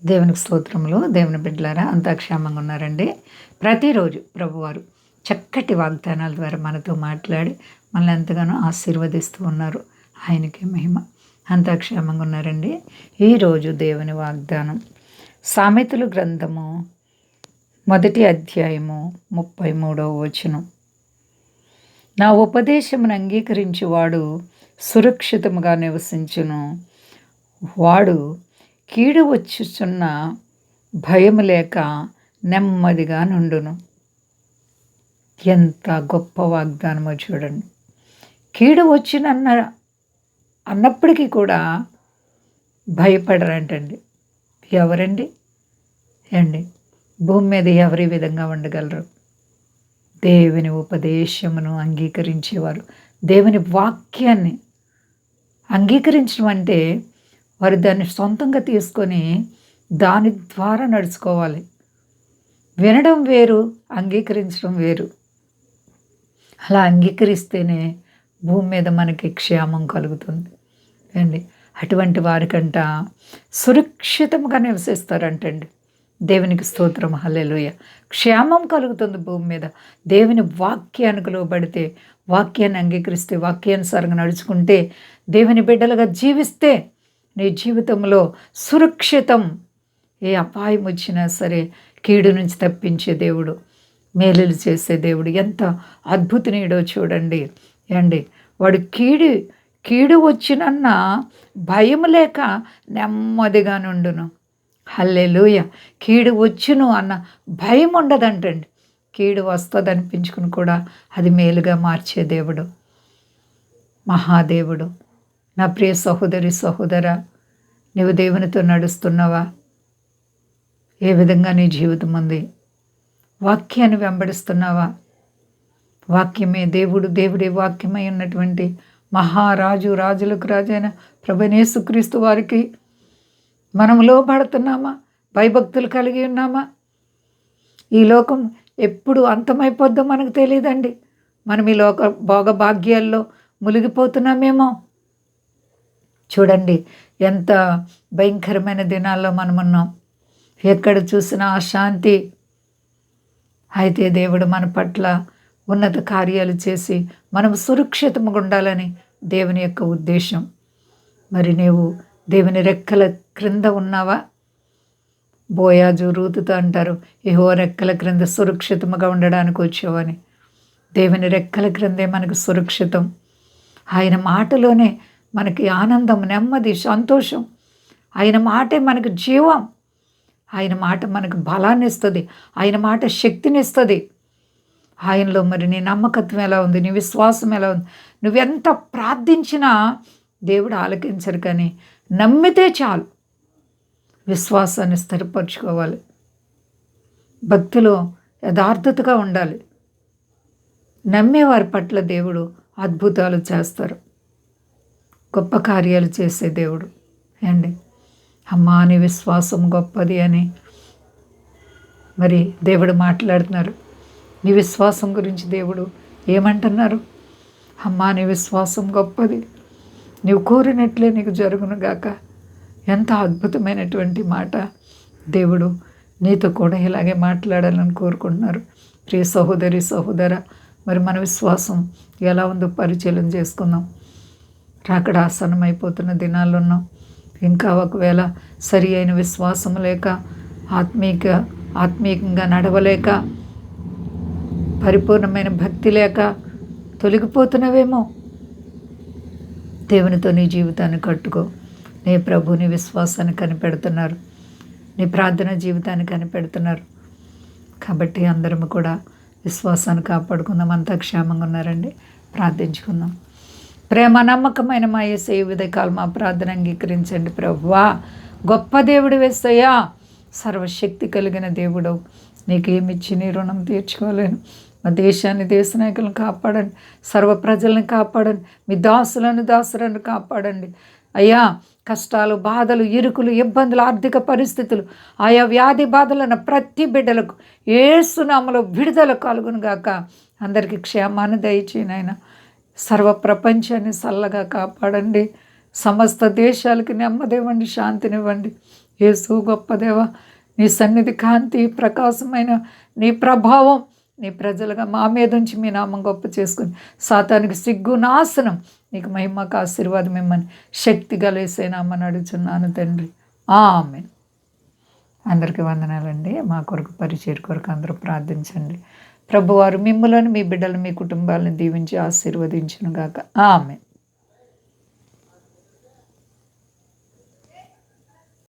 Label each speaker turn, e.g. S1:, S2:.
S1: దేవునికి స్తోత్రములు. దేవుని బిడ్డలారా అంతా క్షేమంగా ఉన్నారండి. ప్రతిరోజు ప్రభువారు చక్కటి వాగ్దానాల ద్వారా మనతో మాట్లాడి మనల్ని ఎంతగానో ఆశీర్వదిస్తూ ఉన్నారు. ఆయనకే మహిమ. అంతా క్షేమంగా ఉన్నారండి. ఈరోజు దేవుని వాగ్దానం సామెతలు గ్రంథము 1 అధ్యాయము 33వ వచనం. నా ఉపదేశమును అంగీకరించువాడు సురక్షితముగా నివసించును, వాడు కీడు వచ్చుచున్న భయము లేక నెమ్మదిగా నుండును. ఎంత గొప్ప వాగ్దానమో చూడండి. కీడు అన్నప్పటికీ కూడా భయపడరంటండి. ఎవరండి అండి? భూమి మీద ఎవరి విధంగా ఉండగలరు? దేవుని ఉపదేశమును అంగీకరించేవారు. దేవుని వాక్యాన్ని అంగీకరించడం అంటే వారు దాన్ని సొంతంగా తీసుకొని దాని ద్వారా నడుచుకోవాలి. వినడం వేరు, అంగీకరించడం వేరు. అలా అంగీకరిస్తేనే భూమి మీద మనకి క్షేమం కలుగుతుంది అండి. అటువంటి వారికంట సురక్షితంగా నివసిస్తారంటండి. దేవునికి స్తోత్రం, హల్లెలూయా. క్షేమం కలుగుతుంది భూమి మీద. దేవుని వాక్యానికి లోబడితే, వాక్యాన్ని అంగీకరిస్తే, వాక్యానుసారంగా నడుచుకుంటే, దేవుని బిడ్డలుగా జీవిస్తే నీ జీవితంలో సురక్షితం. ఏ అపాయం వచ్చినా సరే కీడు నుంచి తప్పించే దేవుడు, మేలులు చేసే దేవుడు ఎంత అద్భుతనీయుడో చూడండి అండి. వాడు కీడు వచ్చినన్న భయం లేక నెమ్మదిగా నుండును. హల్లెలూయా. కీడు వచ్చును అన్న భయం ఉండదంటండి. కీడు వస్తుంది అనిపించుకుని కూడా అది మేలుగా మార్చే దేవుడు, మహాదేవుడు. నా ప్రియ సహోదరి సహోదరా, నీవు దేవునితో నడుస్తున్నావా? ఏ విధంగా నీ జీవితం ఉంది? వాక్యాన్ని వెంబడిస్తున్నావా? వాక్యమే దేవుడు, దేవుడే వాక్యమై ఉన్నటువంటి మహారాజు, రాజులకు రాజైన ప్రభువైన యేసుక్రీస్తు వారికి మనం లోబడుతున్నామా? భయభక్తులు కలిగి ఉన్నామా? ఈ లోకం ఎప్పుడు అంతమైపోద్దో మనకు తెలియదండి. మనం ఈ లోక భోగభాగ్యాల్లో మునిగిపోతున్నామేమో. చూడండి ఎంత భయంకరమైన దినాల్లో మనమున్నాం. ఎక్కడ చూసినా అశాంతి. అయితే దేవుడు మన పట్ల ఉన్నత కార్యాలు చేసి మనం సురక్షితంగా ఉండాలని దేవుని యొక్క ఉద్దేశం. మరి నీవు దేవుని రెక్కల క్రింద ఉన్నావా? బోయాజు రూతుతో అంటారు, యెహోవా రెక్కల క్రింద సురక్షితంగా ఉండడానికి వచ్చావని. దేవుని రెక్కల క్రిందే మనకు సురక్షితం. ఆయన మాటలోనే మనకి ఆనందం, నెమ్మది, సంతోషం. ఆయన మాటే మనకు జీవం. ఆయన మాట మనకు బలాన్ని ఇస్తుంది. ఆయన మాట శక్తిని ఇస్తుంది. ఆయనలో మరి నీ నమ్మకత్వం ఎలా ఉంది? నీ విశ్వాసం ఎలా ఉంది? నువ్వెంత ప్రార్థించినా దేవుడు ఆలకించరు, కానీ నమ్మితే చాలు. విశ్వాసాన్ని స్థిరపరచుకోవాలి. భక్తిలో యథార్థతగా ఉండాలి. నమ్మేవారి పట్ల దేవుడు అద్భుతాలు చేస్తారు, గొప్ప కార్యాలు చేసే దేవుడు అండి. అమ్మా, నీ విశ్వాసం గొప్పది అని మరి దేవుడు మాట్లాడుతున్నారు. నీ విశ్వాసం గురించి దేవుడు ఏమంటున్నారు? అమ్మా, నీ విశ్వాసం గొప్పది, నీవు కోరినట్లే నీకు జరుగునుగాక. ఎంత అద్భుతమైనటువంటి మాట. దేవుడు నీతో కూడా ఇలాగే మాట్లాడాలని కోరుకుంటున్నారు. ప్రియ సహోదరి సహోదర, మరి మన విశ్వాసం ఎలా ఉందో పరిశీలన చేసుకుందాం. రాకడ ఆసన్నమైపోతున్న దినాల్లో ఉన్నాం. ఇంకా ఒకవేళ సరి అయిన విశ్వాసం లేక, ఆత్మీయంగా నడవలేక, పరిపూర్ణమైన భక్తి లేక తొలగిపోతున్నవేమో. దేవునితో నీ జీవితాన్ని కట్టుకో. నీ ప్రభు నీ విశ్వాసాన్ని కనిపెడుతున్నారు, నీ ప్రార్థన జీవితాన్ని కనిపెడుతున్నారు. కాబట్టి అందరం కూడా విశ్వాసాన్ని కాపాడుకుందాం. అంతా క్షేమంగా ఉన్నారండి. ప్రార్థించుకుందాం. ప్రేమ నమ్మకమైన మా యేసయ్య, ఉదయకాలం మా ప్రార్థన అంగీకరించండి ప్రభువా. గొప్ప దేవుడు యేసయ్యా, సర్వశక్తి కలిగిన దేవుడు. నీకేమిచ్చి నీ రుణం తీర్చుకోలేను. మా దేశాన్ని, దేశ నాయకులను కాపాడండి. సర్వ ప్రజలను కాపాడండి. మీ దాసులను కాపాడండి అయ్యా. కష్టాలు, బాధలు, ఇరుకులు, ఇబ్బందులు, ఆర్థిక పరిస్థితులు, ఆయా వ్యాధి బాధలను ప్రతి బిడ్డలకు యేసు నామములో విడుదల కలుగును గాక. అందరికీ క్షేమాన్ని దయచేయండి ఆయన. సర్వ ప్రపంచాన్ని చల్లగా కాపాడండి. సమస్త దేశాలకి నెమ్మదివ్వండి, శాంతినివ్వండి. యేసు గొప్ప దేవ, నీ సన్నిధి కాంతి ప్రకాశమైన నీ ప్రభావం నీ ప్రజలుగా మా మీద ఉంచి మీ నామం గొప్ప చేసుకుని సాతానికి సిగ్గు నాశనం, నీకు మహిమకు ఆశీర్వాదం ఇమ్మని శక్తి గలేసేనామని అడుగుచున్నాను తండ్రి. ఆమేన్. అందరికీ వందనాలండి. మా కొరకు పరిచయం కొరకు అందరూ ప్రార్థించండి. ప్రభువారు మిమ్ములను, మీ బిడ్డలు, మీ కుటుంబాలను దీవించి ఆశీర్వదించునుగాక. ఆమేన్.